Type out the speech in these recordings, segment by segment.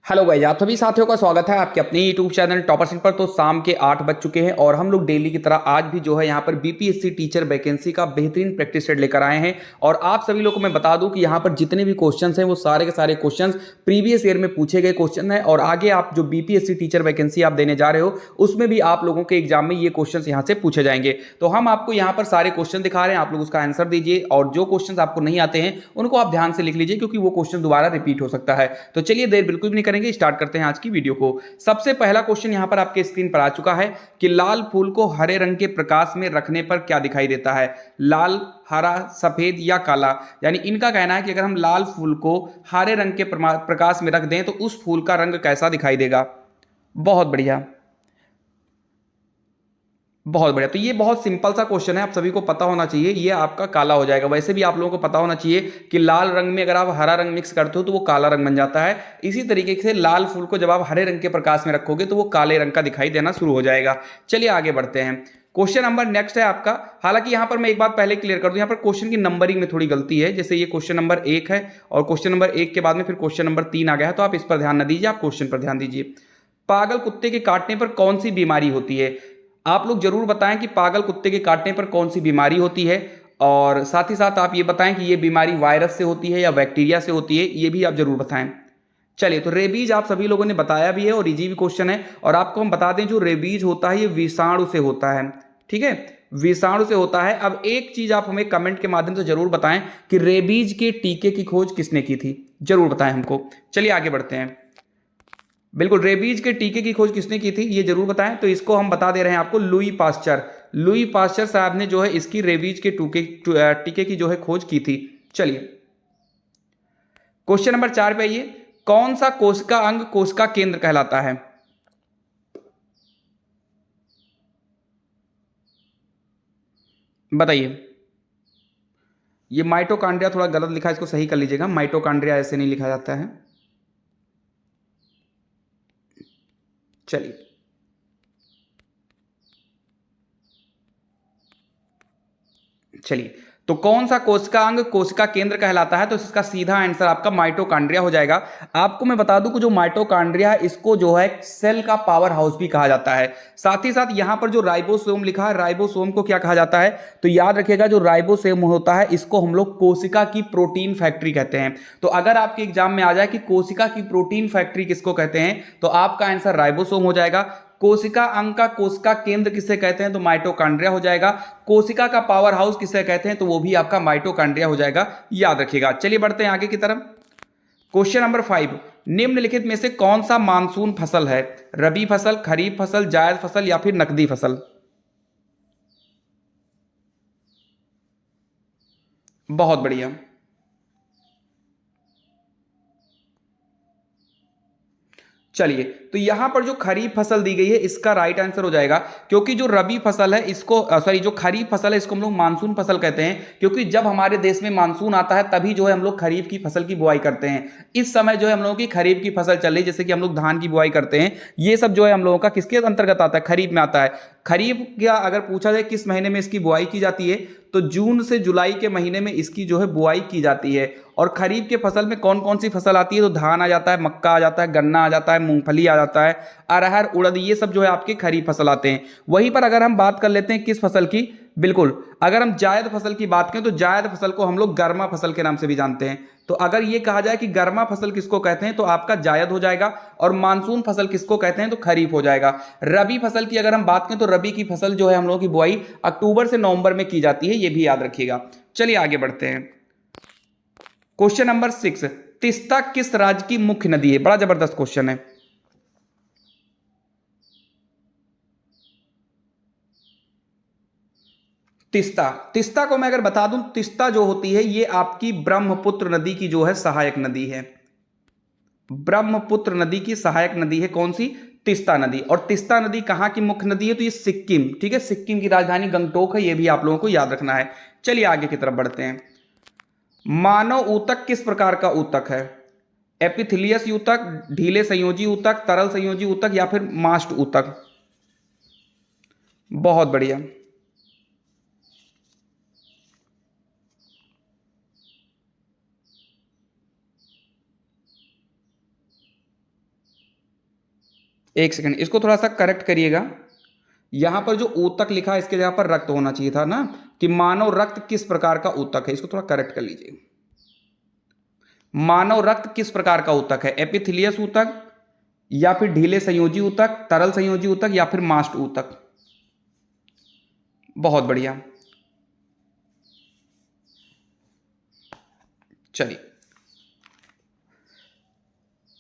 Hello guys, आप सभी साथियों का स्वागत है आपके अपने यूट्यूब चैनल टॉपर सिंह पर। तो शाम के 8 बज चुके हैं और हम लोग डेली की तरह आज भी जो है यहाँ पर बीपीएससी टीचर वैकेंसी का बेहतरीन प्रैक्टिस सेट लेकर आए हैं। और आप सभी लोगों को मैं बता दूं कि यहाँ पर जितने भी क्वेश्चंस हैं वो सारे के सारे क्वेश्चंस प्रीवियस ईयर में पूछे गए क्वेश्चन हैं। और आगे आप जो बीपीएससी टीचर वैकेंसी आप देने जा रहे हो उसमें भी आप लोगों के एग्जाम में ये क्वेश्चन यहाँ से पूछे जाएंगे। तो हम आपको यहाँ पर सारे क्वेश्चन दिखा रहे हैं, आप लोग उसका आंसर दीजिए और जो क्वेश्चन आपको नहीं आते हैं उनको आप ध्यान से लिख लीजिए क्योंकि वो क्वेश्चन दोबारा रिपीट हो सकता है। तो चलिए देर बिल्कुल भी नहीं करेंगे, स्टार्ट करते हैं आज की वीडियो को। सबसे पहला क्वेश्चन यहां पर आपके स्क्रीन पर आ चुका है कि लाल फूल को हरे रंग के प्रकाश में रखने पर क्या दिखाई देता है। लाल, हरा, सफेद या काला। यानी इनका कहना है कि अगर हम लाल फूल को हरे रंग के प्रकाश में रख दें तो उस फूल का रंग कैसा दिखाई देगा। बहुत बढ़िया, बहुत बढ़िया। तो ये बहुत सिंपल सा क्वेश्चन है, आप सभी को पता होना चाहिए। ये आपका काला हो जाएगा। वैसे भी आप लोगों को पता होना चाहिए कि लाल रंग में अगर आप हरा रंग मिक्स करते हो तो वो काला रंग बन जाता है। इसी तरीके से लाल फूल को जब आप हरे रंग के प्रकाश में रखोगे तो वो काले रंग का दिखाई देना शुरू हो जाएगा। चलिए आगे बढ़ते हैं। क्वेश्चन नंबर नेक्स्ट है आपका। हालांकि यहां पर मैं एक बात पहले क्लियर कर दूं, यहां पर क्वेश्चन की नंबरिंग में थोड़ी गलती है। जैसे ये क्वेश्चन नंबर 1 है और क्वेश्चन नंबर 1 के बाद में फिर क्वेश्चन नंबर 3 आ गया है, तो आप इस पर ध्यान न दीजिए, आप क्वेश्चन पर ध्यान दीजिए। पागल कुत्ते के काटने पर कौन सी बीमारी होती है। आप लोग जरूर बताएं कि पागल कुत्ते के काटने पर कौन सी बीमारी होती है, और साथ ही साथ आप ये बताएं कि ये बीमारी वायरस से होती है या बैक्टीरिया से होती है, ये भी आप जरूर बताएं। चलिए, तो रेबीज आप सभी लोगों ने बताया भी है और इजी भी क्वेश्चन है। और आपको हम बता दें जो रेबीज होता है ये विषाणु से होता है। ठीक है, विषाणु से होता है। अब एक चीज आप हमें कमेंट के माध्यम से जरूर बताएं कि रेबीज के टीके की खोज किसने की थी, जरूर बताएं हमको। चलिए आगे बढ़ते हैं। बिल्कुल, रेबीज के टीके की खोज किसने की थी ये जरूर बताएं। तो इसको हम बता दे रहे हैं आपको, लुई पास्चर। लुई पास्चर साहब ने जो है इसकी रेबीज के टीके की जो है खोज की थी। चलिए क्वेश्चन नंबर 4 पे आइए। कौन सा कोशिका अंग कोशिका केंद्र कहलाता है। बताइए। ये माइटोकांड्रिया थोड़ा गलत लिखा है, इसको सही कर लीजिएगा। माइटोकांड्रिया ऐसे नहीं लिखा जाता है। चलिए, चलिए तो कौन सा कोशिका अंग कोशिका केंद्र कहलाता है, तो इसका सीधा आंसर आपका माइटोकांड्रिया हो जाएगा। आपको मैं बता दूं कि जो माइटोकांड्रिया है इसको जो है सेल का पावर हाउस भी कहा जाता है। साथ ही साथ यहां पर जो राइबोसोम लिखा है, राइबोसोम को क्या कहा जाता है, तो याद रखिएगा जो राइबोसोम होता है इसको हम लोग कोशिका की प्रोटीन फैक्ट्री कहते हैं। तो अगर आपके एग्जाम में आ जाए कि कोशिका की प्रोटीन फैक्ट्री किसको कहते हैं, तो आपका आंसर राइबोसोम हो जाएगा। कोशिका अंग का कोशिका केंद्र किसे कहते हैं, तो माइटोकांड्रिया हो जाएगा। कोशिका का पावर हाउस किसे कहते हैं, तो वो भी आपका माइटोकांड्रिया हो जाएगा, याद रखिएगा। चलिए बढ़ते हैं आगे की तरफ। क्वेश्चन नंबर 5, निम्नलिखित में से कौन सा मानसून फसल है। रबी फसल, खरीफ फसल, जायद फसल या फिर नकदी फसल। बहुत बढ़िया। चलिए, तो यहां पर जो खरीफ फसल दी गई है इसका राइट आंसर हो जाएगा, क्योंकि जो रबी फसल है इसको सॉरी जो खरीफ फसल है इसको हम लोग मानसून फसल कहते हैं, क्योंकि जब हमारे देश में मानसून आता है तभी जो है हम लोग खरीफ की फसल की बुआई करते हैं। इस समय जो है हम लोगों की खरीफ की फसल चल रही है, जैसे कि हम लोग धान की बुआई करते हैं। ये सब जो है हम लोगों का किसके अंतर्गत आता है, खरीफ में आता है। खरीफ क्या अगर पूछा जाए किस महीने में इसकी बुआई की जाती है, तो जून से जुलाई के महीने में इसकी जो है बुआई की जाती है। और खरीफ के फसल में कौन कौन सी फसल आती है, तो धान आ जाता है, मक्का आ जाता है, गन्ना आ जाता है, मूंगफली आ जाता है, अरहर, उड़द, ये सब जो है आपके खरीफ फसल आते हैं। वहीं पर अगर हम बात कर लेते हैं किस फसल की, बिल्कुल अगर हम जायद फसल की बात करें तो जायद फसल को हम लोग गर्मा फसल के नाम से भी जानते हैं। तो अगर ये कहा जाए कि गर्मा फसल किसको कहते हैं, तो आपका जायद हो जाएगा। और मानसून फसल किसको कहते हैं, तो खरीफ हो जाएगा। रबी फसल की अगर हम बात करें तो रबी की फसल जो है हम लोगों की बुआई अक्टूबर से नवंबर में की जाती है, ये भी याद रखिएगा। चलिए आगे बढ़ते हैं। क्वेश्चन नंबर 6, तिस्ता किस राज्य की मुख्य नदी है। बड़ा जबरदस्त क्वेश्चन है। तिस्ता, तिस्ता को मैं अगर बता दूं, तिस्ता जो होती है ये आपकी ब्रह्मपुत्र नदी की जो है सहायक नदी है। ब्रह्मपुत्र नदी की सहायक नदी है कौन सी, तिस्ता नदी। और तिस्ता नदी कहां की मुख्य नदी है, तो ये सिक्किम, ठीक है, सिक्किम की राजधानी गंगटोक है, ये भी आप लोगों को याद रखना है। चलिए आगे की तरफ बढ़ते हैं। मानव ऊतक किस प्रकार का ऊतक है। एपिथिलियस ऊतक, ढीले संयोजी ऊतक, तरल संयोजी ऊतक या फिर मास्ट ऊतक। बहुत बढ़िया। एक सेकंड, इसको थोड़ा सा करेक्ट करिएगा। यहां पर जो ऊतक लिखा है इसके जगह पर रक्त होना चाहिए था ना, कि मानव रक्त किस प्रकार का ऊतक है, इसको थोड़ा करेक्ट कर लीजिए। मानव रक्त किस प्रकार का ऊतक है, एपिथेलियस ऊतक या फिर ढीले संयोजी ऊतक, तरल संयोजी ऊतक या फिर मास्ट ऊतक। बहुत बढ़िया।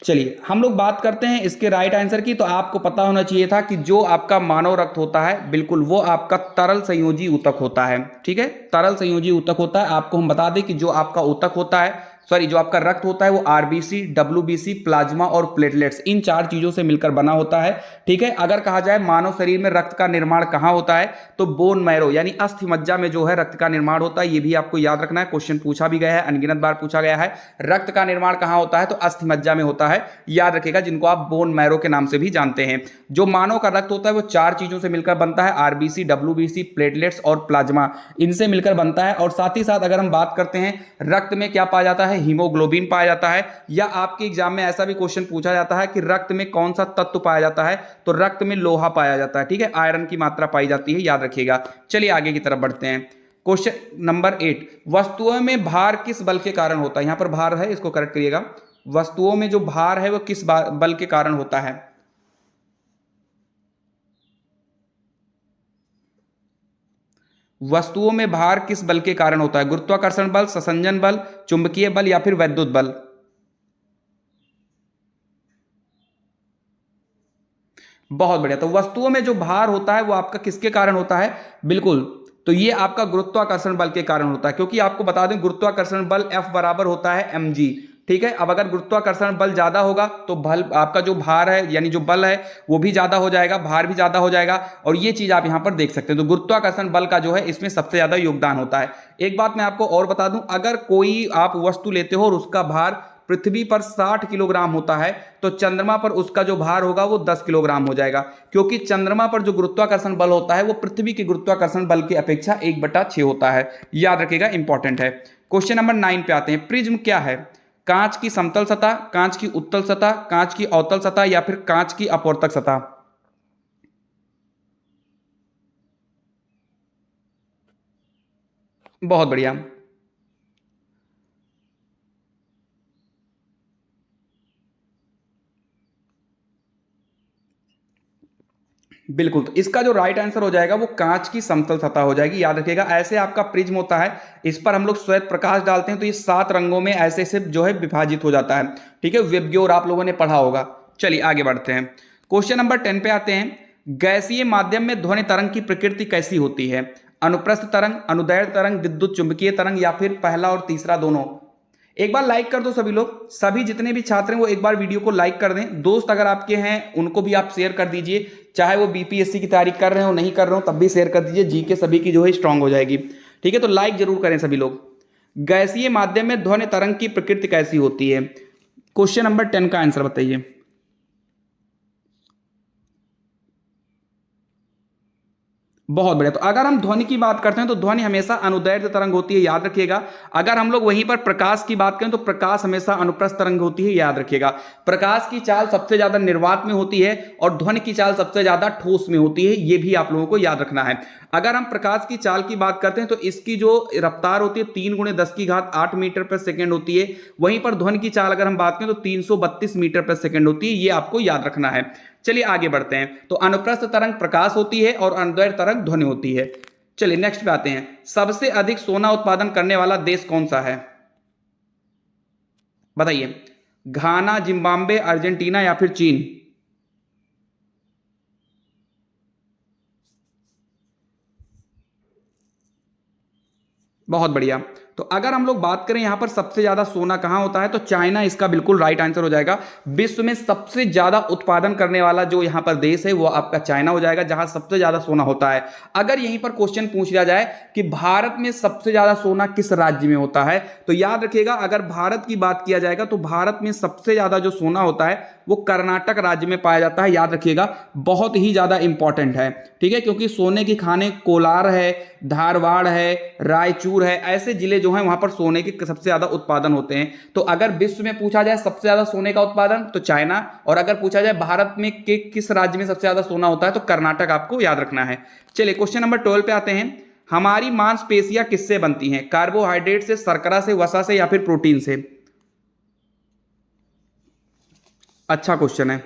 चलिए हम लोग बात करते हैं इसके राइट आंसर की। तो आपको पता होना चाहिए था कि जो आपका मानव रक्त होता है बिल्कुल वो आपका तरल संयोजी ऊतक होता है। ठीक है, तरल संयोजी ऊतक होता है। आपको हम बता दें कि जो आपका ऊतक होता है, सॉरी जो आपका रक्त होता है वो आरबीसी, डब्ल्यूबीसी, प्लाज्मा और प्लेटलेट्स, इन चार चीजों से मिलकर बना होता है। ठीक है, अगर कहा जाए मानव शरीर में रक्त का निर्माण कहां होता है, तो बोन मैरो यानी अस्थि मज्जा में जो है रक्त का निर्माण होता है। ये भी आपको याद रखना है, क्वेश्चन पूछा भी गया है, अनगिनत बार पूछा गया है। रक्त का निर्माण कहां होता है, तो अस्थि मज्जा में होता है, याद रखिएगा, जिनको आप बोन मैरो के नाम से भी जानते हैं। जो मानव का रक्त होता है वो चार चीजों से मिलकर बनता है, आरबीसी, डब्ल्यूबीसी, प्लेटलेट्स और प्लाज्मा, इनसे मिलकर बनता है। और साथ ही साथ अगर हम बात करते हैं रक्त में क्या पाया जाता है, हीमोग्लोबिन पाया जाता है। या आपके एग्जाम में ऐसा भी क्वेश्चन पूछा जाता है कि रक्त में कौन सा तत्व पाया जाता है, तो रक्त में लोहा पाया जाता है। ठीक है, आयरन की मात्रा पाई जाती है, याद रखिएगा। चलिए आगे की तरफ बढ़ते हैं। क्वेश्चन नंबर 8, वस्तुओं में भार किस बल के कारण होता है। यहां पर भार है, इसको करेक्ट करिएगा। वस्तुओं में जो भार है वो किस बल के कारण होता है। वस्तुओं में भार किस बल के कारण होता है, गुरुत्वाकर्षण बल, संसंजन बल, चुंबकीय बल या फिर वैद्युत बल। बहुत बढ़िया। तो वस्तुओं में जो भार होता है वो आपका किसके कारण होता है, बिल्कुल, तो ये आपका गुरुत्वाकर्षण बल के कारण होता है। क्योंकि आपको बता दें गुरुत्वाकर्षण बल F बराबर होता है mg। ठीक है, अब अगर गुरुत्वाकर्षण बल ज्यादा होगा तो बल आपका जो भार है यानी जो बल है वो भी ज्यादा हो जाएगा, भार भी ज्यादा हो जाएगा। और ये चीज आप यहां पर देख सकते हैं। तो गुरुत्वाकर्षण बल का जो है इसमें सबसे ज्यादा योगदान होता है। एक बात मैं आपको और बता दूं, अगर कोई आप वस्तु लेते हो और उसका भार पृथ्वी पर 60 किलोग्राम होता है तो चंद्रमा पर उसका जो भार होगा वो 10 किलोग्राम हो जाएगा। क्योंकि चंद्रमा पर जो गुरुत्वाकर्षण बल होता है वो पृथ्वी के गुरुत्वाकर्षण बल की अपेक्षा 1/6 होता है, याद रखिएगा, इंपॉर्टेंट है। क्वेश्चन नंबर 9 पे आते हैं। प्रिज्म क्या है, कांच की समतल सतह, कांच की उत्तल सतह, कांच की अवतल सतह या फिर कांच की अपवर्तक सतह। बहुत बढ़िया। बिल्कुल, तो इसका जो राइट आंसर हो जाएगा वो कांच की समतल सतह हो जाएगी, याद रखिएगा। ऐसे आपका प्रिज्म होता है, इस पर हम लोग श्वेत प्रकाश डालते हैं तो ये 7 रंगों में ऐसे ऐसे जो है विभाजित हो जाता है। ठीक है, वेबग्योर आप लोगों ने पढ़ा होगा। चलिए आगे बढ़ते हैं। क्वेश्चन नंबर 10 पे आते हैं। गैसीय माध्यम में ध्वनि तरंग की प्रकृति कैसी होती है, अनुप्रस्थ तरंग, अनुदैर्ध्य तरंग, विद्युत चुंबकीय तरंग या फिर पहला और तीसरा दोनों। एक बार लाइक कर दो सभी लोग, सभी जितने भी छात्र हैं वो एक बार वीडियो को लाइक कर दें। दोस्त अगर आपके हैं उनको भी आप शेयर कर दीजिए, चाहे वो बीपीएससी की तैयारी कर रहे हो नहीं कर रहे हो तब भी शेयर कर दीजिए, जीके सभी की जो है स्ट्रांग हो जाएगी। ठीक है, तो लाइक जरूर करें सभी लोग। गैसीय माध्यम में ध्वनि तरंग की प्रकृति कैसी होती है, क्वेश्चन नंबर 10 का आंसर बताइए। बहुत बढ़िया। तो अगर हम ध्वनि की बात करते हैं तो ध्वनि हमेशा अनुदैर्ध्य तरंग होती है, याद रखिएगा। अगर हम लोग वहीं पर प्रकाश की बात करें तो प्रकाश हमेशा अनुप्रस्थ तरंग होती है, याद रखिएगा। प्रकाश की चाल सबसे ज्यादा निर्वात में होती है और ध्वनि की चाल सबसे ज्यादा ठोस में होती है, ये भी आप लोगों को याद रखना है। अगर हम प्रकाश की चाल की बात करते हैं तो इसकी जो रफ्तार होती है 3 × 10⁸ मीटर पर सेकेंड होती है। वहीं पर ध्वनि की चाल अगर हम बात करें तो 332 मीटर पर सेकेंड होती है, ये आपको याद रखना है। चलिए आगे बढ़ते हैं। तो अनुप्रस्थ तरंग प्रकाश होती है और अनुदैर्ध्य तरंग ध्वनि होती है। चलिए नेक्स्ट पे आते हैं। सबसे अधिक सोना उत्पादन करने वाला देश कौन सा है, बताइए। घाना, जिम्बाब्वे, अर्जेंटीना या फिर चीन। बहुत बढ़िया। तो अगर हम लोग बात करें यहां पर सबसे ज्यादा सोना कहां होता है तो चाइना इसका बिल्कुल राइट आंसर हो जाएगा। विश्व में सबसे ज्यादा उत्पादन करने वाला जो यहां पर देश है वो आपका चाइना हो जाएगा, जहां सबसे ज्यादा सोना होता है। अगर यहीं पर क्वेश्चन पूछ लिया जाए कि भारत में सबसे ज्यादा सोना किस राज्य में होता है, तो याद रखिएगा अगर भारत की बात किया जाएगा तो भारत में सबसे ज्यादा जो सोना होता है वो कर्नाटक राज्य में पाया जाता है, याद रखिएगा। बहुत ही ज्यादा इंपॉर्टेंट है, ठीक है, क्योंकि सोने की खाने कोलार है, धारवाड़ है, रायचूर है, ऐसे जिले जो है वहां पर सोने के सबसे ज्यादा उत्पादन होते हैं। तो अगर विश्व में पूछा जाए सबसे ज्यादा सोने का उत्पादन तो चाइना, और अगर पूछा जाए भारत में के किस राज्य में सबसे ज्यादा सोना होता है तो कर्नाटक आपको याद रखना है। चलिए क्वेश्चन नंबर 12 पे आते हैं। हमारी मांसपेशियां किससे बनती हैं? कार्बोहाइड्रेट से, शर्करा से, वसा से, या फिर प्रोटीन से? अच्छा क्वेश्चन है।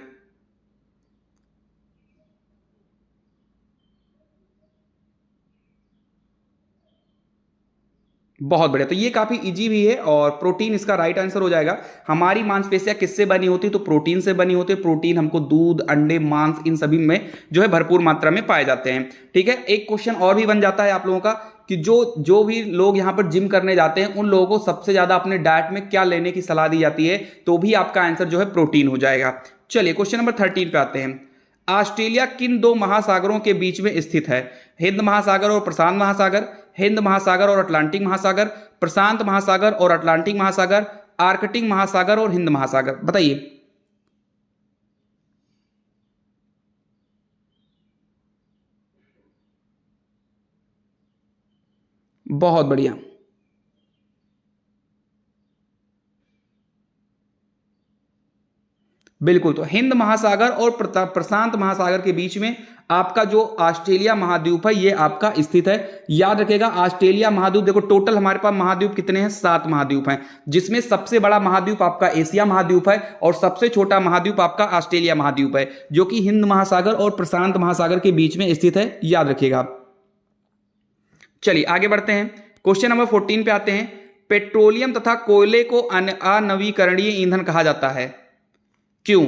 बहुत बढ़िया, तो ये काफी इजी भी है और प्रोटीन इसका राइट आंसर हो जाएगा। हमारी मांसपेशियां किससे बनी होती? तो प्रोटीन से बनी होती है। प्रोटीन हमको दूध, अंडे, मांस इन सभी में जो है भरपूर मात्रा में पाए जाते हैं। ठीक है, एक क्वेश्चन और भी बन जाता है आप लोगों का कि जो जो भी लोग यहाँ पर जिम करने जाते हैं उन लोगों को सबसे ज्यादा अपने डाइट में क्या लेने की सलाह दी जाती है? तो भी आपका आंसर जो है प्रोटीन हो जाएगा। चलिए क्वेश्चन नंबर 13 पे आते हैं। ऑस्ट्रेलिया किन दो महासागरों के बीच में स्थित है? हिंद महासागर और प्रशांत महासागर, हिंद महासागर और अटलांटिक महासागर, प्रशांत महासागर और अटलांटिक महासागर, आर्कटिक महासागर और हिंद महासागर? बताइए। बहुत बढ़िया, बिल्कुल। तो हिंद महासागर और प्रशांत महासागर के बीच में आपका जो ऑस्ट्रेलिया महाद्वीप है ये आपका स्थित है। याद रखिएगा ऑस्ट्रेलिया महाद्वीप, देखो टोटल हमारे पास महाद्वीप कितने हैं? 7 महाद्वीप हैं, जिसमें सबसे बड़ा महाद्वीप आपका एशिया महाद्वीप है और सबसे छोटा महाद्वीप आपका ऑस्ट्रेलिया महाद्वीप है, जो कि हिंद महासागर और प्रशांत महासागर के बीच में स्थित है। याद रखिएगा। चलिए आगे बढ़ते हैं, क्वेश्चन नंबर 14 पे आते हैं। पेट्रोलियम तथा कोयले को अनवीकरणीय ईंधन कहा जाता है, क्यों?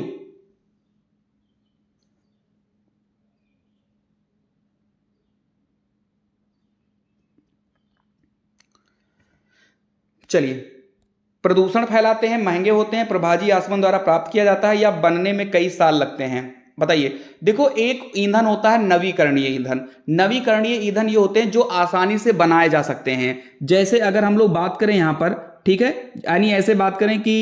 चलिए, प्रदूषण फैलाते हैं, महंगे होते हैं, प्रभाजी आसमान द्वारा प्राप्त किया जाता है, या बनने में कई साल लगते हैं? बताइए। देखो एक ईंधन होता है नवीकरणीय ईंधन। नवीकरणीय ईंधन ये होते हैं जो आसानी से बनाए जा सकते हैं। जैसे अगर हम लोग बात करें यहां पर, ठीक है, यानी ऐसे बात करें कि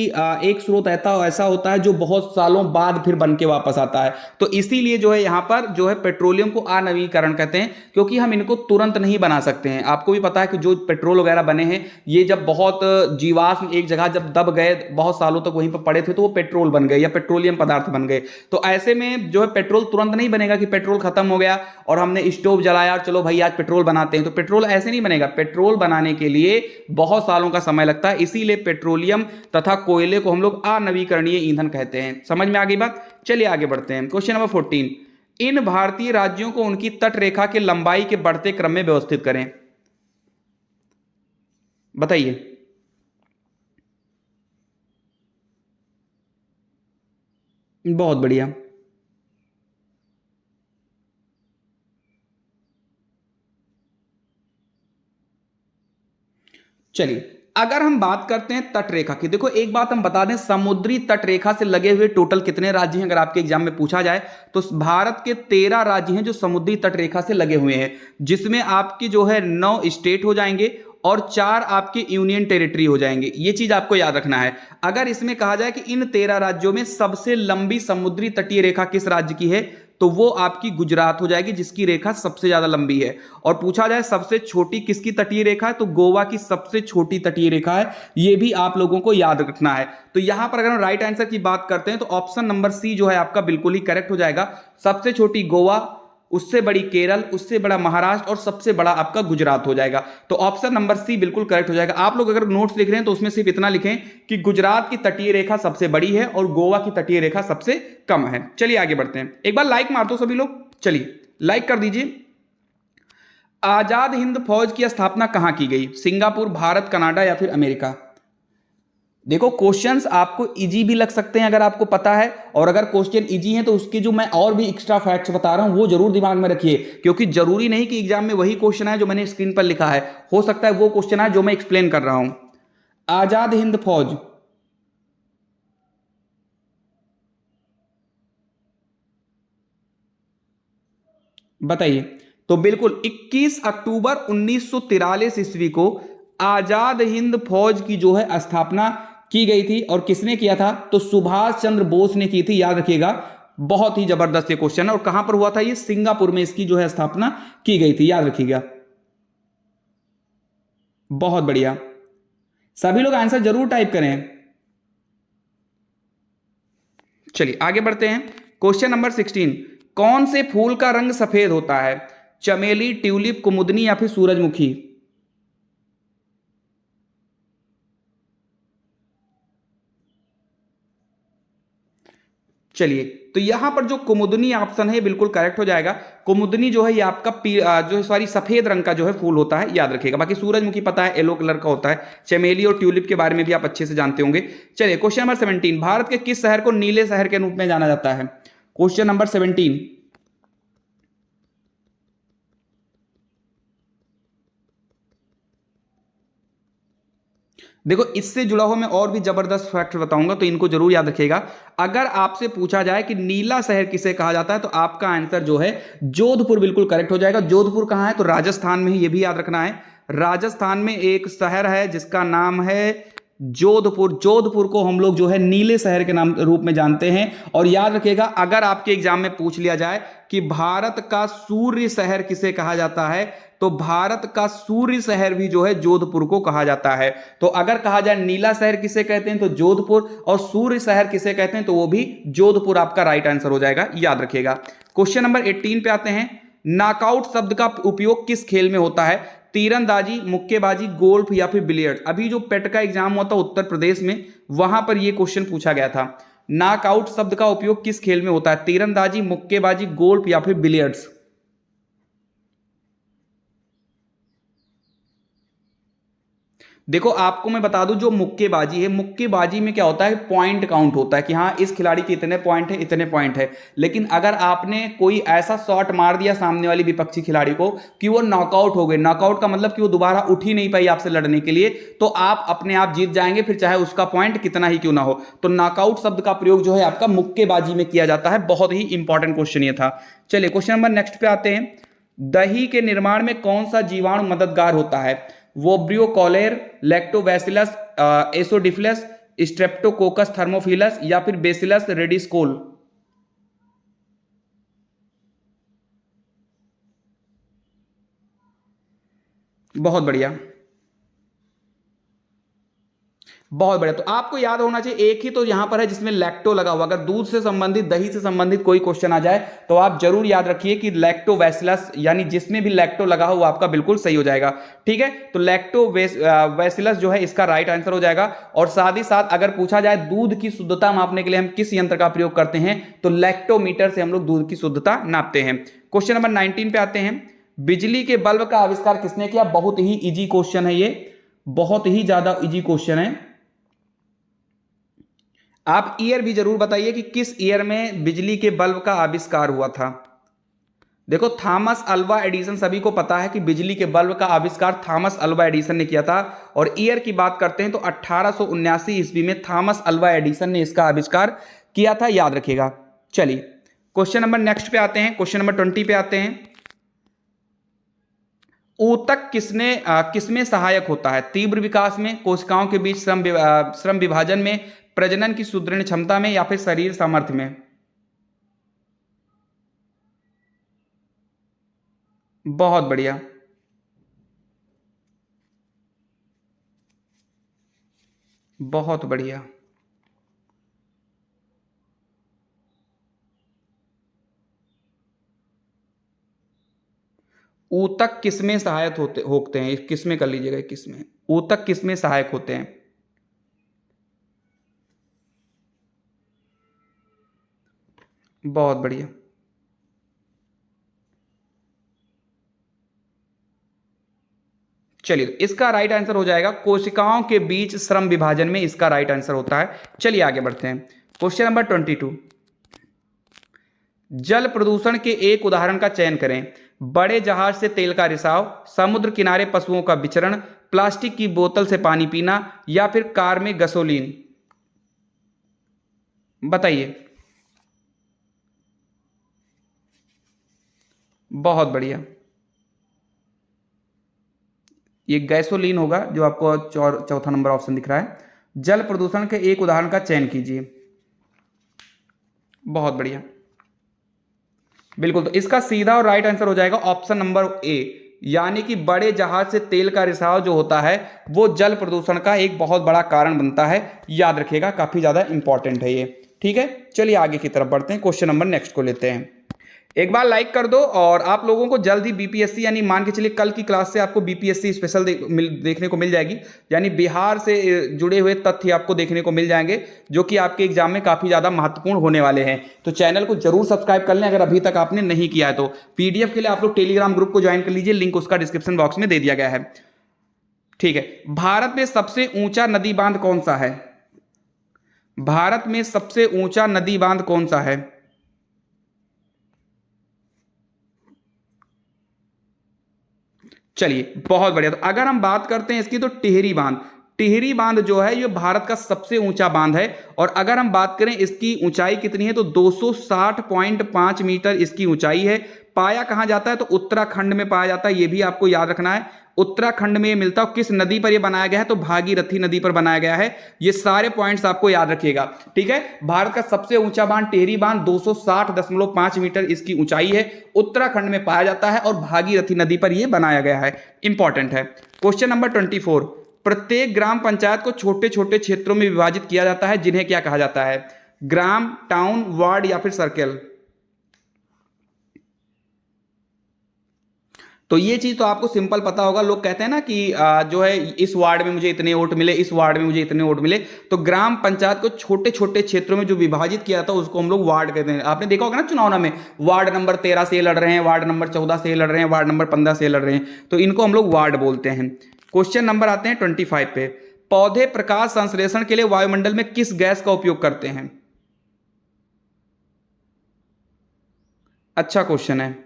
एक स्रोत ऐसा होता है जो बहुत सालों बाद फिर बन के वापस आता है। तो इसीलिए जो है यहाँ पर जो है पेट्रोलियम को अनवीकरण कहते हैं, क्योंकि हम इनको तुरंत नहीं बना सकते हैं। आपको भी पता है कि जो पेट्रोल वगैरह बने हैं ये जब बहुत जीवाश्म एक जगह जब दब गए, बहुत सालों तक वहीं पर पड़े थे, तो वो पेट्रोल बन गए या पेट्रोलियम पदार्थ बन गए। तो ऐसे में जो है पेट्रोल तुरंत नहीं बनेगा कि पेट्रोल खत्म हो गया और हमने स्टोव जलाया, चलो भाई आज पेट्रोल बनाते हैं, तो पेट्रोल ऐसे नहीं बनेगा। पेट्रोल बनाने के लिए बहुत सालों का समय लगता है, इसीलिए पेट्रोलियम तथा कोयले को हम लोग अनवीकरणीय ईंधन कहते हैं। समझ में आ गई बात? चलिए आगे बढ़ते हैं, क्वेश्चन नंबर 14। इन भारतीय राज्यों को उनकी तट रेखा के लंबाई के बढ़ते क्रम में व्यवस्थित करें। बताइए। बहुत बढ़िया। चलिए अगर हम बात करते हैं तट रेखा की, देखो एक बात हम बता दें, समुद्री तट रेखा से लगे हुए टोटल कितने राज्य हैं अगर आपके एग्जाम में पूछा जाए तो भारत के 13 राज्य हैं जो समुद्री तट रेखा से लगे हुए हैं, जिसमें आपकी जो है 9 स्टेट हो जाएंगे और 4 आपके यूनियन टेरिटरी हो जाएंगे। ये चीज आपको याद रखना है। अगर इसमें कहा जाए कि इन 13 राज्यों में सबसे लंबी समुद्री तटीय रेखा किस राज्य की है, तो वो आपकी गुजरात हो जाएगी, जिसकी रेखा सबसे ज्यादा लंबी है। और पूछा जाए सबसे छोटी किसकी तटीय रेखा है, तो गोवा की सबसे छोटी तटीय रेखा है। ये भी आप लोगों को याद रखना है। तो यहां पर अगर हम राइट आंसर की बात करते हैं तो ऑप्शन नंबर सी जो है आपका बिल्कुल ही करेक्ट हो जाएगा। सबसे छोटी गोवा, उससे बड़ी केरल, उससे बड़ा महाराष्ट्र और सबसे बड़ा आपका गुजरात हो जाएगा। तो ऑप्शन नंबर सी बिल्कुल करेक्ट हो जाएगा। आप लोग अगर नोट्स लिख रहे हैं तो उसमें सिर्फ इतना लिखें कि गुजरात की तटीय रेखा सबसे बड़ी है और गोवा की तटीय रेखा सबसे कम है। चलिए आगे बढ़ते हैं, एक बार लाइक मार दो सभी लोग, चलिए लाइक कर दीजिए। आजाद हिंद फौज की स्थापना कहां की गई? सिंगापुर, भारत, कनाडा या फिर अमेरिका? देखो क्वेश्चंस आपको इजी भी लग सकते हैं अगर आपको पता है, और अगर क्वेश्चन इजी हैं तो उसके जो मैं और भी एक्स्ट्रा फैक्ट्स बता रहा हूं वो जरूर दिमाग में रखिए, क्योंकि जरूरी नहीं कि एग्जाम में वही क्वेश्चन है जो मैंने स्क्रीन पर लिखा है, हो सकता है वो क्वेश्चन है जो मैं एक्सप्लेन कर रहा हूं। आजाद हिंद फौज, बताइए। तो बिल्कुल 21 अक्टूबर 1943 ईस्वी को आजाद हिंद फौज की जो है स्थापना की गई थी, और किसने किया था? तो सुभाष चंद्र बोस ने की थी। याद रखिएगा, बहुत ही जबरदस्त ये क्वेश्चन है। और कहां पर हुआ था ये? सिंगापुर में इसकी जो है स्थापना की गई थी, याद रखिएगा। बहुत बढ़िया। सभी लोग आंसर जरूर टाइप करें। चलिए आगे बढ़ते हैं। क्वेश्चन नंबर 16, कौन से फूल का रंग सफेद होता है? चमेली, ट्यूलिप, कुमुदनी या फिर सूरजमुखी? चलिए, तो यहां पर जो कुमुदनी ऑप्शन है बिल्कुल करेक्ट हो जाएगा। कुमुदनी जो है ये आपका जो सॉरी सफेद रंग का जो है फूल होता है, याद रखिएगा। बाकी सूरजमुखी पता है येलो कलर का होता है। चमेली और ट्यूलिप के बारे में भी आप अच्छे से जानते होंगे। चलिए क्वेश्चन नंबर 17, भारत के किस शहर को नीले शहर के रूप में जाना जाता है? Question number 17। देखो, इससे जुड़ा हुआ मैं और भी जबरदस्त फैक्ट बताऊंगा, तो इनको जरूर याद रखिएगा। अगर आपसे पूछा जाए कि नीला शहर किसे कहा जाता है, तो आपका आंसर जो है जोधपुर बिल्कुल करेक्ट हो जाएगा। जोधपुर कहां है? तो राजस्थान में ही, ये भी याद रखना है। राजस्थान में एक शहर है जिसका नाम है जोधपुर। जोधपुर को हम लोग जो है नीले शहर के नाम रूप में जानते हैं। और याद रखिएगा, अगर आपके एग्जाम में पूछ लिया जाए कि भारत का सूर्य शहर किसे कहा जाता है, तो भारत का सूर्य शहर भी जो है जोधपुर को कहा जाता है। तो अगर कहा जाए नीला शहर किसे कहते हैं, तो जोधपुर, और सूर्य शहर किसे कहते हैं, तो वो भी जोधपुर आपका राइट आंसर हो जाएगा, याद रखिएगा। क्वेश्चन नंबर 18 पे आते हैं। नॉकआउट शब्द का उपयोग किस खेल में होता है? तीरंदाजी, मुक्केबाजी, गोल्फ या फिर बिलियर्ड? अभी जो पेट का एग्जाम हुआ था उत्तर प्रदेश में, वहां पर यह क्वेश्चन पूछा गया था। नॉकआउट शब्द का उपयोग किस खेल में होता है? तीरंदाजी, मुक्केबाजी, गोल्फ या फिर बिलियर्ड्स? देखो, आपको मैं बता दूं, जो मुक्केबाजी है, मुक्केबाजी में क्या होता है, पॉइंट काउंट होता है कि हाँ इस खिलाड़ी के इतने पॉइंट है, इतने पॉइंट है। लेकिन अगर आपने कोई ऐसा शॉट मार दिया सामने वाली विपक्षी खिलाड़ी को कि वो नॉकआउट हो गए, नॉकआउट का मतलब कि वो दोबारा उठ ही नहीं पाई आपसे लड़ने के लिए, तो आप अपने आप जीत जाएंगे, फिर चाहे उसका पॉइंट कितना ही क्यों ना हो। तो नॉकआउट शब्द का प्रयोग जो है आपका मुक्केबाजी में किया जाता है। बहुत ही इंपॉर्टेंट क्वेश्चन ये था। चलिए क्वेश्चन नंबर नेक्स्ट पे आते हैं। दही के निर्माण में कौन सा जीवाणु मददगार होता है? वोब्रियो कॉलेर, लैक्टोबैसिलस एसोडिफिलस, स्ट्रेप्टोकोकस थर्मोफिलस या फिर बेसिलस रेडिस्कोल? बहुत बढ़िया, बहुत बढ़िया। तो आपको याद होना चाहिए, एक ही तो यहां पर है जिसमें लैक्टो लगा हुआ। अगर दूध से संबंधित, दही से संबंधित कोई क्वेश्चन आ जाए तो आप जरूर याद रखिए कि लैक्टोबैसिलस, यानी जिसमें भी लैक्टो लगा हो वो आपका बिल्कुल सही हो जाएगा। ठीक है, तो लैक्टोबैसिलस जो है इसका राइट आंसर हो जाएगा। और साथ ही साथ अगर पूछा जाए दूध की शुद्धता मापने के लिए हम किस यंत्र का प्रयोग करते हैं, तो लैक्टोमीटर से हम लोग दूध की शुद्धता नापते हैं। क्वेश्चन नंबर 19 पे आते हैं। बिजली के बल्ब का आविष्कार किसने किया? बहुत ही इजी क्वेश्चन है ये, बहुत ही ज्यादा इजी क्वेश्चन है। आप ईयर भी जरूर बताइए कि किस ईयर में बिजली के बल्ब का आविष्कार हुआ था। देखो, थॉमस अल्वा एडिसन, सभी को पता है कि बिजली के बल्ब का आविष्कार थॉमस अल्वा एडिसन ने किया था। और ईयर की बात करते हैं तो 1879 ईस्वी में थॉमस अल्वा एडिसन ने इसका आविष्कार किया था, याद रखिएगा। चलिए क्वेश्चन नंबर नेक्स्ट पे आते हैं। क्वेश्चन नंबर 20 पे आते हैं। ऊतक किसमें सहायक होता है? तीव्र विकास में, कोशिकाओं के बीच श्रम विभाजन में, प्रजनन की सुदृढ़ क्षमता में या फिर शरीर सामर्थ्य में? बहुत बढ़िया, बहुत बढ़िया। ऊतक किसमें सहायक होते हैं? किसमें कर लीजिएगा, किसमें ऊतक किसमें सहायक होते हैं? बहुत बढ़िया, चलिए इसका राइट आंसर हो जाएगा कोशिकाओं के बीच श्रम विभाजन में, इसका राइट आंसर होता है। चलिए आगे बढ़ते हैं। क्वेश्चन नंबर 22, जल प्रदूषण के एक उदाहरण का चयन करें। बड़े जहाज से तेल का रिसाव, समुद्र किनारे पशुओं का विचरण, प्लास्टिक की बोतल से पानी पीना या फिर कार में गैसोलीन? बताइए। बहुत बढ़िया, ये गैसोलीन होगा जो आपको चौथा नंबर ऑप्शन दिख रहा है। जल प्रदूषण के एक उदाहरण का चयन कीजिए। बहुत बढ़िया, बिल्कुल। तो इसका सीधा और राइट आंसर हो जाएगा ऑप्शन नंबर ए, यानी कि बड़े जहाज से तेल का रिसाव जो होता है वो जल प्रदूषण का एक बहुत बड़ा कारण बनता है। याद रखिएगा, काफी ज्यादा इंपॉर्टेंट है ये। ठीक है, चलिए आगे की तरफ बढ़ते हैं, क्वेश्चन नंबर नेक्स्ट को लेते हैं। एक बार लाइक कर दो, और आप लोगों को जल्द ही बीपीएससी, यानी मान के चलिए कल की क्लास से आपको बीपीएससी स्पेशल देखने को मिल जाएगी, यानी बिहार से जुड़े हुए तथ्य आपको देखने को मिल जाएंगे जो कि आपके एग्जाम में काफी ज्यादा महत्वपूर्ण होने वाले हैं। तो चैनल को जरूर सब्सक्राइब कर लें अगर अभी तक आपने नहीं किया है तो। पीडीएफ के लिए आप लोग टेलीग्राम ग्रुप को ज्वाइन कर लीजिए, लिंक उसका डिस्क्रिप्शन बॉक्स में दे दिया गया है। ठीक है, भारत में सबसे ऊंचा नदी बांध कौन सा है? भारत में सबसे ऊंचा नदी बांध कौन सा है? चलिए बहुत बढ़िया। तो अगर हम बात करते हैं इसकी, तो टिहरी बांध, टिहरी बांध जो है ये भारत का सबसे ऊंचा बांध है। और अगर हम बात करें इसकी ऊंचाई कितनी है, तो 260.5 मीटर इसकी ऊंचाई है। पाया कहां जाता है, तो उत्तराखंड में पाया जाता है, ये भी आपको याद रखना है। उत्तराखंड में ये मिलता है। किस नदी पर ये बनाया गया है, तो भागीरथी नदी पर बनाया गया है। ये सारे पॉइंट्स आपको याद रखिएगा। ठीक है, भारत का सबसे ऊंचा बांध टिहरी बांध, 260.5 मीटर इसकी ऊंचाई है, उत्तराखंड में पाया जाता है और भागीरथी नदी पर यह बनाया गया है। इंपॉर्टेंट है। क्वेश्चन नंबर 24, प्रत्येक ग्राम पंचायत को छोटे छोटे क्षेत्रों में विभाजित किया जाता है, जिन्हें क्या कहा जाता है? ग्राम, टाउन, वार्ड या फिर सर्कल? तो ये चीज तो आपको सिंपल पता होगा। लोग कहते हैं ना कि जो है इस वार्ड में मुझे इतने वोट मिले, इस वार्ड में मुझे इतने वोट मिले। तो ग्राम पंचायत को छोटे छोटे क्षेत्रों में जो विभाजित किया था उसको हम लोग वार्ड कहते हैं। आपने देखा होगा ना चुनाव में, वार्ड नंबर 13 से लड़ रहे हैं, वार्ड नंबर 14 से लड़ रहे हैं, वार्ड नंबर 15 से लड़ रहे हैं, तो इनको हम लोग वार्ड बोलते हैं। क्वेश्चन नंबर आते हैं 25 पे। पौधे प्रकाश संश्लेषण के लिए वायुमंडल में किस गैस का उपयोग करते हैं? अच्छा क्वेश्चन है।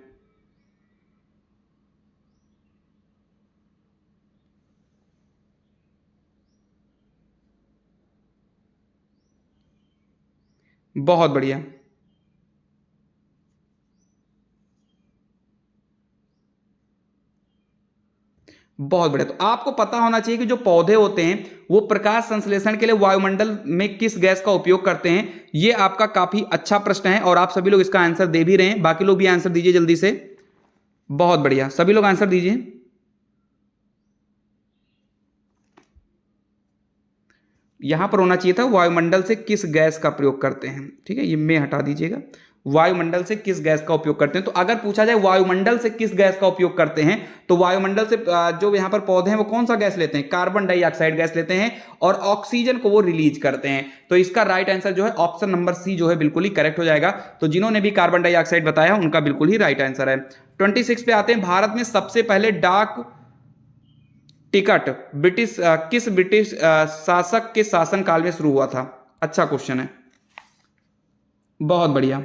बहुत बढ़िया, बहुत बढ़िया। तो आपको पता होना चाहिए कि जो पौधे होते हैं वो प्रकाश संश्लेषण के लिए वायुमंडल में किस गैस का उपयोग करते हैं। ये आपका काफी अच्छा प्रश्न है और आप सभी लोग इसका आंसर दे भी रहे हैं। बाकी लोग भी आंसर दीजिए जल्दी से। बहुत बढ़िया, सभी लोग आंसर दीजिए। यहां पर होना चाहिए था वायुमंडल से किस गैस का प्रयोग करते हैं। ठीक है, ये मैं हटा दीजिएगा। वायुमंडल से किस गैस का उपयोग करते हैं, तो अगर पूछा जाए वायुमंडल से किस गैस का उपयोग करते हैं, तो वायुमंडल से जो यहां पर पौधे हैं वो कौन सा गैस लेते हैं? कार्बन डाइऑक्साइड गैस लेते हैं और ऑक्सीजन को वो रिलीज करते हैं। तो इसका राइट आंसर जो है ऑप्शन नंबर सी जो है बिल्कुल ही करेक्ट हो जाएगा। तो जिन्होंने भी कार्बन डाइऑक्साइड बताया उनका बिल्कुल ही राइट आंसर है। 26 पे आते हैं। भारत में सबसे पहले डाक टिकट किस ब्रिटिश शासक के शासनकाल में शुरू हुआ था? अच्छा क्वेश्चन है, बहुत बढ़िया।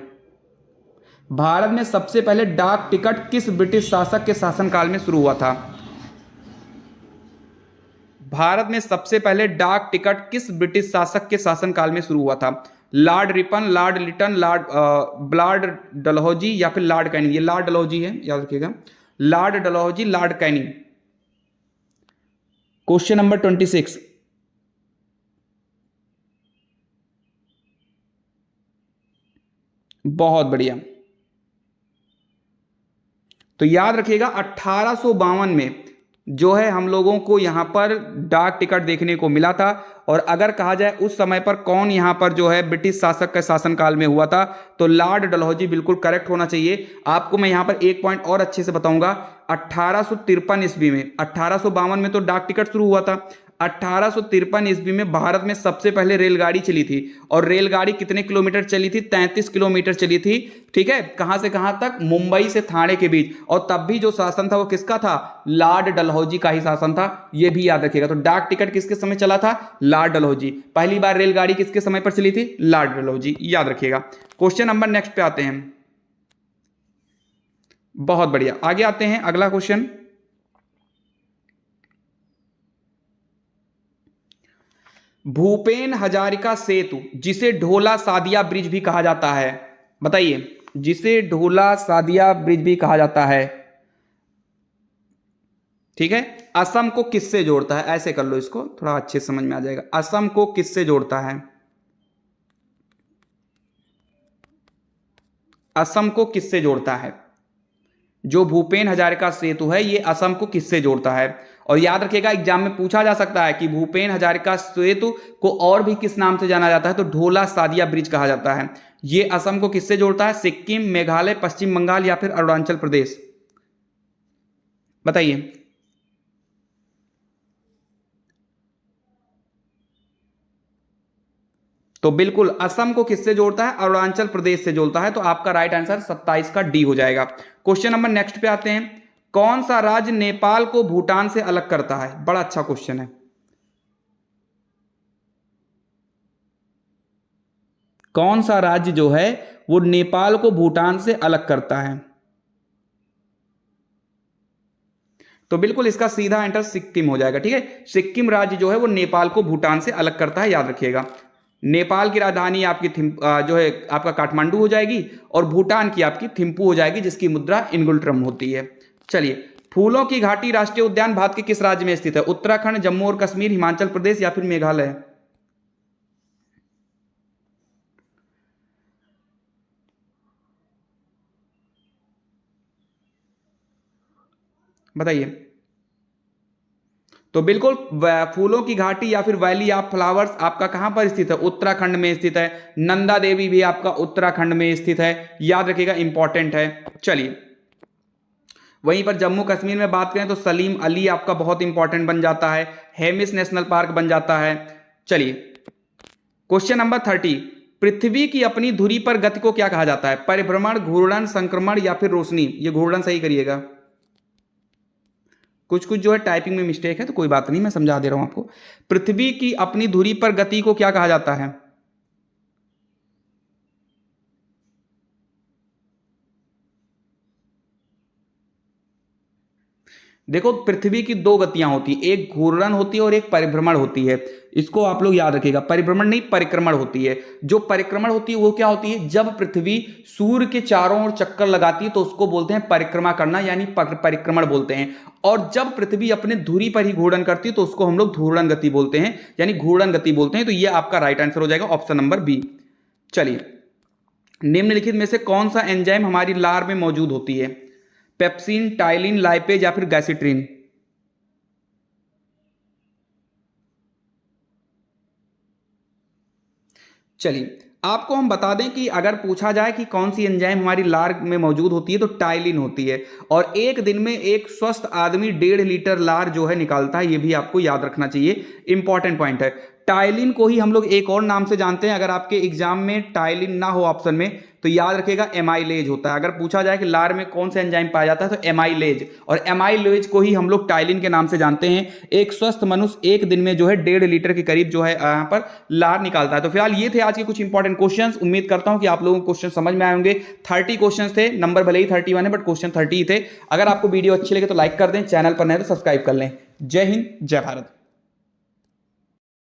भारत में सबसे पहले डाक टिकट किस ब्रिटिश शासक के शासनकाल में शुरू हुआ था? भारत में सबसे पहले डाक टिकट किस ब्रिटिश शासक के शासनकाल में शुरू हुआ था? Lord Ripon, Lord Lytton, Lord Dalhousie या फिर लॉर्ड कैनिंग? ये लॉर्ड डलहौजी है, याद रखिएगा। Lord Dalhousie, Lord Canning. Question number 26, बहुत बढ़िया। तो याद रखिएगा 1852 में जो है हम लोगों को यहां पर डाक टिकट देखने को मिला था। और अगर कहा जाए उस समय पर कौन यहां पर जो है ब्रिटिश शासक के शासनकाल में हुआ था, तो लॉर्ड डलहौजी बिल्कुल करेक्ट होना चाहिए। आपको मैं यहां पर एक पॉइंट और अच्छे से बताऊंगा। 1853 ईस्वी में, 1852 में तो डाक टिकट शुरू हुआ था। 1853 ईस्वी में भारत में सबसे पहले रेलगाड़ी चली थी। और रेलगाड़ी कितने किलोमीटर चली थी? 33 किलोमीटर चली थी। ठीक है, कहां से कहां तक? मुंबई से थाने के बीच। और तब भी जो शासन था वो किसका था? लॉर्ड डलहौजी का ही शासन था, ये भी याद रखिएगा। तो डाक टिकट किसके समय चला था? लॉर्ड डलहौजी। पहली बार रेलगाड़ी किसके समय पर चली थी? लॉर्ड डलहौजी, याद रखिएगा। क्वेश्चन नंबर नेक्स्ट पे आते हैं। बहुत बढ़िया, आगे आते हैं। अगला क्वेश्चन, भूपेन हजारिका सेतु जिसे ढोला सादिया ब्रिज भी कहा जाता है, बताइए। जिसे ढोला सादिया ब्रिज भी कहा जाता है, ठीक है, असम को किससे जोड़ता है? ऐसे कर लो, इसको थोड़ा अच्छे समझ में आ जाएगा। असम को किससे जोड़ता है? असम को किससे जोड़ता है? जो भूपेन हजारिका सेतु है ये असम को किससे जोड़ता है? और याद रखिएगा एग्जाम में पूछा जा सकता है कि भूपेन हजारिका सेतु को और भी किस नाम से जाना जाता है, तो ढोला सादिया ब्रिज कहा जाता है। ये असम को किससे जोड़ता है? सिक्किम, मेघालय, पश्चिम बंगाल या फिर अरुणाचल प्रदेश? बताइए। तो बिल्कुल असम को किससे जोड़ता है? अरुणाचल प्रदेश से जोड़ता है। तो आपका राइट आंसर 27 का डी हो जाएगा। क्वेश्चन नंबर नेक्स्ट पे आते हैं। कौन सा राज्य नेपाल को भूटान से अलग करता है? बड़ा अच्छा क्वेश्चन है। कौन सा राज्य जो है वो नेपाल को भूटान से अलग करता है? तो बिल्कुल इसका सीधा आंसर सिक्किम हो जाएगा। ठीक है, सिक्किम राज्य जो है वो नेपाल को भूटान से अलग करता है, याद रखिएगा। नेपाल की राजधानी आपकी जो है आपका काठमांडू हो जाएगी और भूटान की आपकी थिम्पू हो जाएगी, जिसकी मुद्रा इंगुलट्रम होती है। चलिए, फूलों की घाटी राष्ट्रीय उद्यान भारत के किस राज्य में स्थित है? उत्तराखंड, जम्मू और कश्मीर, हिमाचल प्रदेश या फिर मेघालय? बताइए। तो बिल्कुल फूलों की घाटी या फिर वैली ऑफ फ्लावर्स आपका कहां पर स्थित है? उत्तराखंड में स्थित है। नंदा देवी भी आपका उत्तराखंड में स्थित है, याद रखिएगा, इंपॉर्टेंट है। चलिए, वहीं पर जम्मू कश्मीर में बात करें तो सलीम अली आपका बहुत इंपॉर्टेंट बन जाता है, हेमिस नेशनल पार्क बन जाता है। चलिए, क्वेश्चन नंबर 30। पृथ्वी की अपनी धुरी पर गति को क्या कहा जाता है? परिभ्रमण, घूर्णन, संक्रमण या फिर रोशनी? ये घूर्णन सही करिएगा। कुछ कुछ जो है टाइपिंग में मिस्टेक है, तो कोई बात नहीं, मैं समझा दे रहा हूं आपको। पृथ्वी की अपनी धुरी पर गति को क्या कहा जाता है? देखो, पृथ्वी की दो गतियां होती है, एक घूर्णन होती है और एक परिभ्रमण होती है। इसको आप लोग याद रखिएगा, परिभ्रमण नहीं परिक्रमण होती है। जो परिक्रमण होती है वो क्या होती है? जब पृथ्वी सूर्य के चारों ओर चक्कर लगाती है तो उसको बोलते हैं परिक्रमा करना, यानी परिक्रमण बोलते हैं। और जब पृथ्वी अपने धुरी पर ही घूर्णन करती है तो उसको हम लोग घूर्णन गति बोलते हैं, यानी घूर्णन गति बोलते हैं। तो ये आपका राइट आंसर हो जाएगा, ऑप्शन नंबर बी। चलिए, निम्नलिखित में से कौन सा एंजाइम हमारी लार में मौजूद होती है? पेप्सिन, टाइलिन, लाइपेज या फिर गैसिट्रिन? चलिए, आपको हम बता दें कि अगर पूछा जाए कि कौन सी एंजाइम हमारी लार में मौजूद होती है तो टाइलिन होती है। और एक दिन में एक स्वस्थ आदमी 1.5 लीटर लार जो है निकालता है, ये भी आपको याद रखना चाहिए, इंपॉर्टेंट पॉइंट है। टाइलिन को ही हम लोग एक और नाम से जानते हैं। अगर आपके एग्जाम में टाइलिन ना हो ऑप्शन में तो याद रखिएगा एमाइलेज होता है। अगर पूछा जाए कि लार में कौन सा एंजाइम पाया जाता है तो एमाइलेज, और एमाइलेज को ही हम लोग टाइलिन के नाम से जानते हैं। एक स्वस्थ मनुष्य एक दिन में जो है 1.5 लीटर के करीब जो है यहाँ पर लार निकालता है। तो फिलहाल ये थे आज के कुछ इंपॉर्टेंट क्वेश्चंस। उम्मीद करता हूं कि आप लोगों को क्वेश्चन समझ में आए होंगे। 30 क्वेश्चंस थे, नंबर भले ही 31 है बट क्वेश्चन 30 थे। अगर आपको वीडियो अच्छी लगे तो लाइक कर दें, चैनल पर नए तो सब्सक्राइब कर लें। जय हिंद, जय भारत।